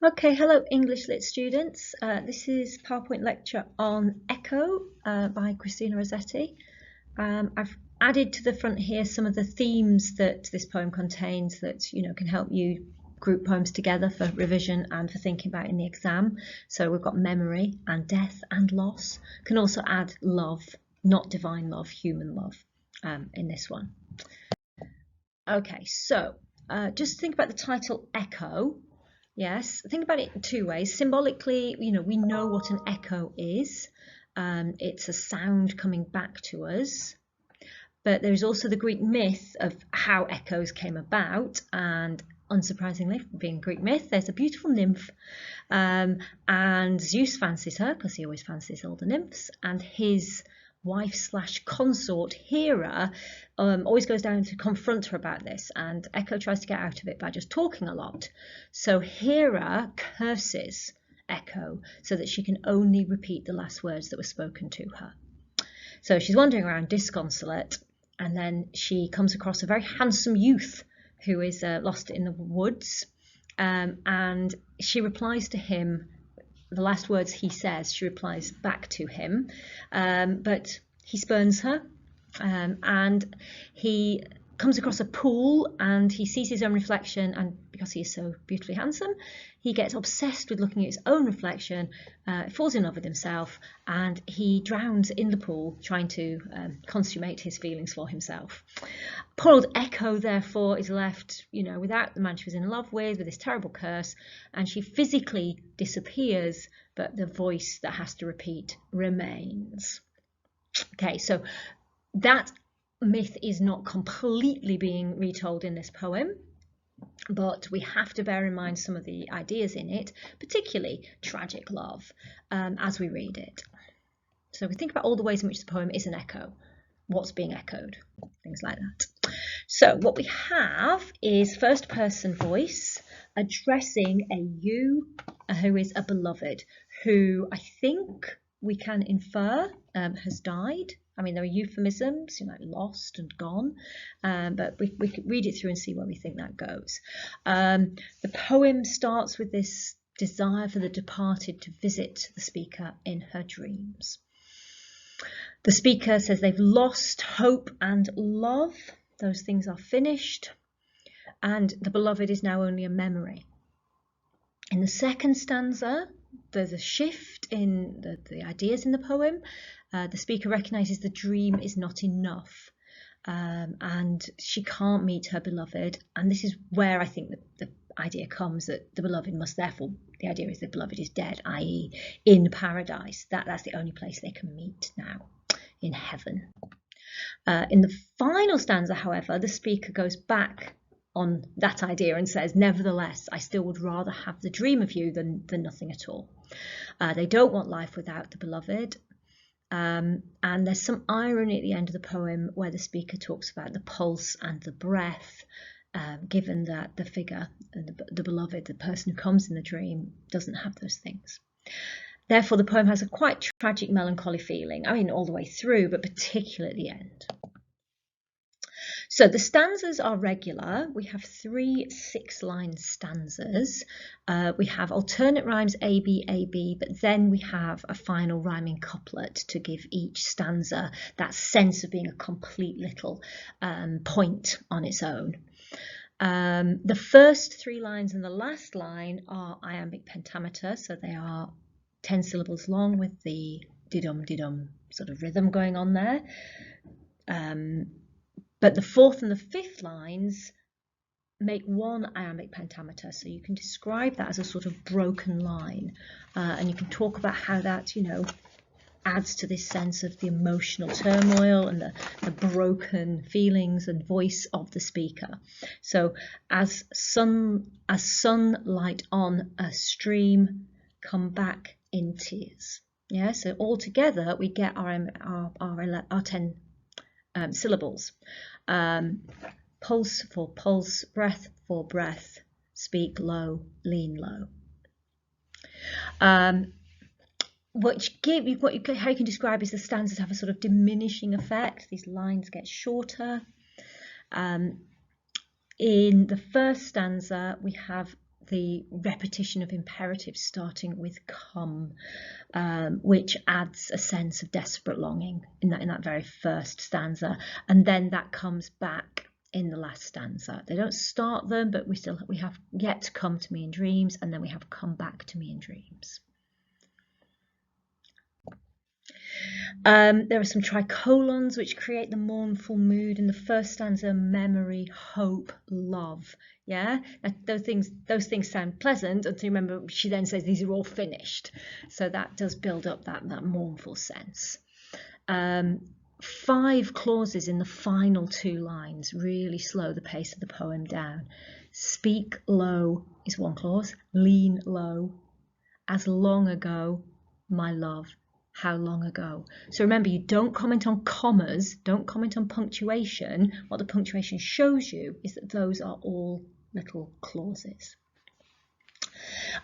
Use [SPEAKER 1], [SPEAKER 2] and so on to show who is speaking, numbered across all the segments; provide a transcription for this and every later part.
[SPEAKER 1] Okay, hello English Lit students. This is PowerPoint lecture on Echo by Christina Rossetti. I've added to the front here some of the themes that this poem contains that can help you group poems together for revision and for thinking about in the exam. So we've got memory and death and loss. Can also add love, not divine love, human love in this one. Okay, so just think about the title Echo. Yes, think about it in two ways. Symbolically, we know what an echo is. It's a sound coming back to us. But there's also the Greek myth of how echoes came about. And unsurprisingly, being a Greek myth, there's a beautiful nymph. And Zeus fancies her, because he always fancies all the nymphs. And his wife/consort Hera always goes down to confront her about this, and Echo tries to get out of it by just talking a lot. So Hera curses Echo so that she can only repeat the last words that were spoken to her. So she's wandering around disconsolate, and then she comes across a very handsome youth who is lost in the woods, and she replies to him. The last words he says, she replies back to him, but he spurns her, and he comes across a pool and he sees his own reflection, and because he is so beautifully handsome, he gets obsessed with looking at his own reflection, falls in love with himself, and he drowns in the pool trying to consummate his feelings for himself. Poor old Echo, therefore, is left, without the man she was in love with this terrible curse, and she physically disappears, but the voice that has to repeat remains. Okay, so that myth is not completely being retold in this poem, but we have to bear in mind some of the ideas in it, particularly tragic love, as we read it. So we think about all the ways in which the poem is an echo, what's being echoed, things like that. So what we have is first person voice addressing a you who is a beloved, who I think we can infer has died. I mean, there are euphemisms, like lost and gone, but we could read it through and see where we think that goes. The poem starts with this desire for the departed to visit the speaker in her dreams. The speaker says they've lost hope and love. Those things are finished, and the beloved is now only a memory. In the second stanza, there's a shift in the ideas in the poem. The speaker recognises the dream is not enough, and she can't meet her beloved. And this is where I think the idea comes that the beloved must therefore, the idea is the beloved is dead, i.e. in paradise. That's the only place they can meet now, in heaven. In the final stanza, however, the speaker goes back on that idea and says, nevertheless, I still would rather have the dream of you than nothing at all. They don't want life without the beloved. And there's some irony at the end of the poem where the speaker talks about the pulse and the breath, given that the figure, the beloved, the person who comes in the dream, doesn't have those things. Therefore, the poem has a quite tragic, melancholy feeling, I mean, all the way through, but particularly at the end. So the stanzas are regular. We have 3 6-line stanzas. We have alternate rhymes A, B, A, B, but then we have a final rhyming couplet to give each stanza that sense of being a complete little point on its own. The first 3 lines and the last line are iambic pentameter, so they are 10 syllables long with the didum sort of rhythm going on there. But the 4th and the 5th lines make one iambic pentameter, so you can describe that as a sort of broken line, and you can talk about how that, adds to this sense of the emotional turmoil and the broken feelings and voice of the speaker. So as sunlight on a stream, come back in tears. Yeah, so all together we get our 10 syllables. Pulse for pulse, breath for breath, speak low, lean low. How you can describe is the stanzas have a sort of diminishing effect. These lines get shorter. In the first stanza, we have the repetition of imperatives starting with come, which adds a sense of desperate longing in that very first stanza, and then that comes back in the last stanza. They don't start them, but we have yet to come to me in dreams, and then we have come back to me in dreams. There are some tricolons which create the mournful mood in the first stanza: memory, hope, love. Yeah, those things sound pleasant until you remember she then says these are all finished. So that does build up that mournful sense. 5 clauses in the final 2 lines really slow the pace of the poem down. Speak low is one clause, lean low, as long ago, my love, how long ago. So remember, you don't comment on commas, don't comment on punctuation. What the punctuation shows you is that those are all little clauses.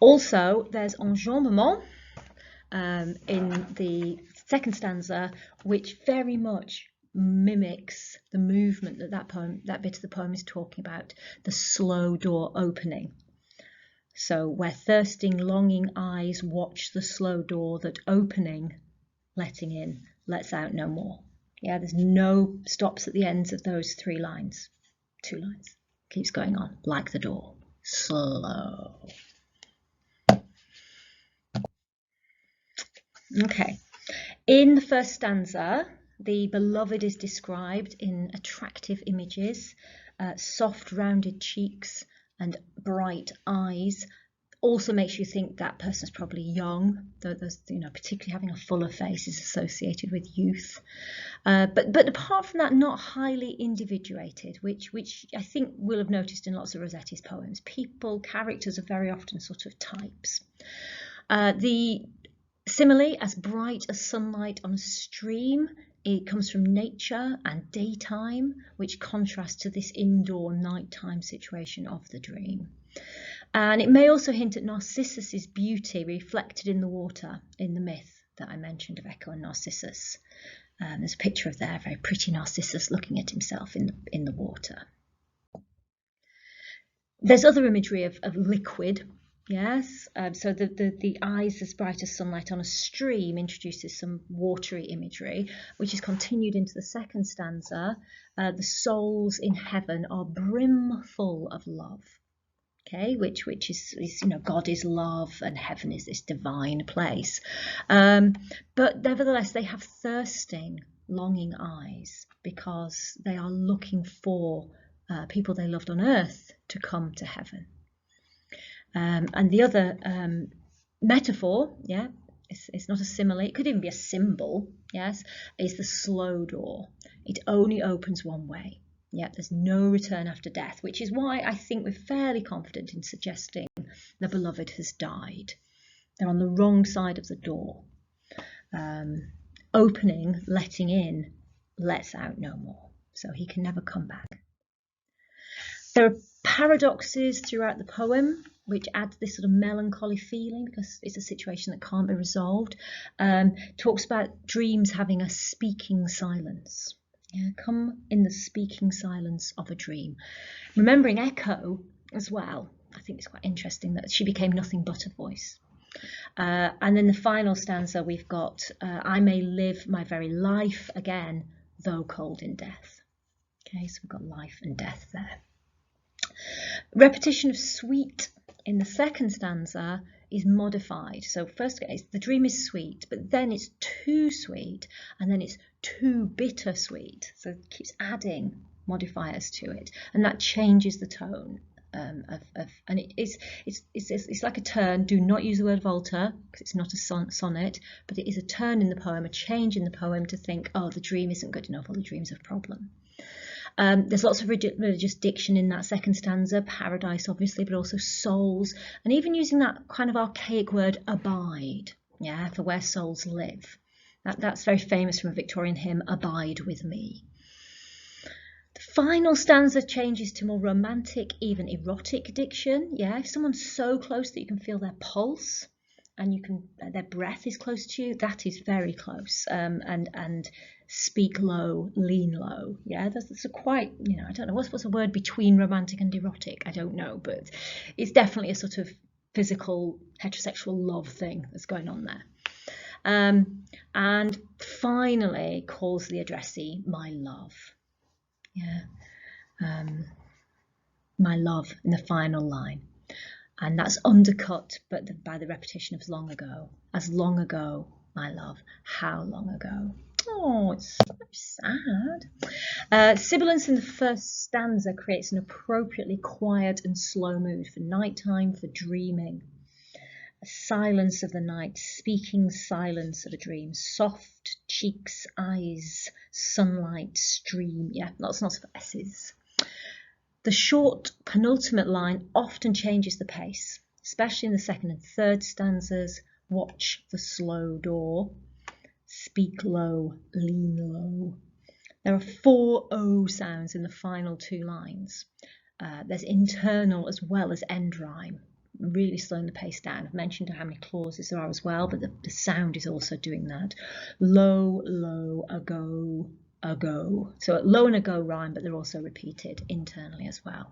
[SPEAKER 1] Also, there's enjambement in the second stanza, which very much mimics the movement that bit of the poem is talking about, the slow door opening. So where thirsting, longing eyes watch the slow door that opening, letting in, lets out no more. Yeah, there's no stops at the ends of those 3 lines. 2 lines. Keeps going on, like the door. Slow. Okay. In the first stanza, the beloved is described in attractive images, soft rounded cheeks and bright eyes. Also makes you think that person's probably young, though there's, particularly having a fuller face is associated with youth. But apart from that, not highly individuated, which I think we'll have noticed in lots of Rossetti's poems. Characters are very often sort of types. The simile, as bright as sunlight on a stream, it comes from nature and daytime, which contrasts to this indoor nighttime situation of the dream. And it may also hint at Narcissus's beauty reflected in the water in the myth that I mentioned of Echo and Narcissus. There's a picture of there, very pretty Narcissus looking at himself in the water. There's other imagery of liquid. Yes, so the eyes as bright as sunlight on a stream introduces some watery imagery, which is continued into the second stanza. The souls in heaven are brimful of love. Okay, which is God is love and heaven is this divine place. But nevertheless, they have thirsting, longing eyes because they are looking for people they loved on earth to come to heaven. And the other metaphor, yeah, it's not a simile, it could even be a symbol, yes, is the slow door. It only opens one way. Yeah, there's no return after death, which is why I think we're fairly confident in suggesting the beloved has died. They're on the wrong side of the door. Opening, letting in, lets out no more. So he can never come back. There are paradoxes throughout the poem, which adds this sort of melancholy feeling because it's a situation that can't be resolved. Talks about dreams having a speaking silence. Yeah, come in the speaking silence of a dream. Remembering Echo as well, I think it's quite interesting that she became nothing but a voice. And then the final stanza, we've got, I may live my very life again, though cold in death. Okay, so we've got life and death there. Repetition of sweet in the second stanza is modified. So first, the dream is sweet, but then it's too sweet, and then it's too bittersweet. So it keeps adding modifiers to it, and that changes the tone and it's like a turn. Do not use the word volta because it's not a sonnet, but it is a turn in the poem, a change in the poem to think, oh, the dream isn't good enough, or the dream's a problem. There's lots of religious diction in that second stanza, paradise obviously, but also souls, and even using that kind of archaic word abide, yeah, for where souls live. That's very famous from a Victorian hymn, Abide with Me. The final stanza changes to more romantic, even erotic diction. Yeah, if someone's so close that you can feel their pulse, and you can, their breath is close to you, that is very close. And speak low, lean low. Yeah, that's a quite, you know, I don't know, what's a word between romantic and erotic? I don't know, but it's definitely a sort of physical heterosexual love thing that's going on there. And finally calls the addressee my love. Yeah, my love in the final line. And that's undercut by the repetition of as long ago, my love, how long ago. Oh, it's sad. Sibilance in the first stanza creates an appropriately quiet and slow mood for nighttime, for dreaming. A silence of the night, speaking silence of a dream, soft cheeks, eyes, sunlight, stream. Yeah, lots of S's. The short penultimate line often changes the pace, especially in the second and third stanzas. Watch the slow door, speak low, lean low. There are 4 O sounds in the final 2 lines. There's internal as well as end rhyme, really slowing the pace down. I've mentioned how many clauses there are as well, but the sound is also doing that. Low, low, ago, ago. So low and ago rhyme, but they're also repeated internally as well.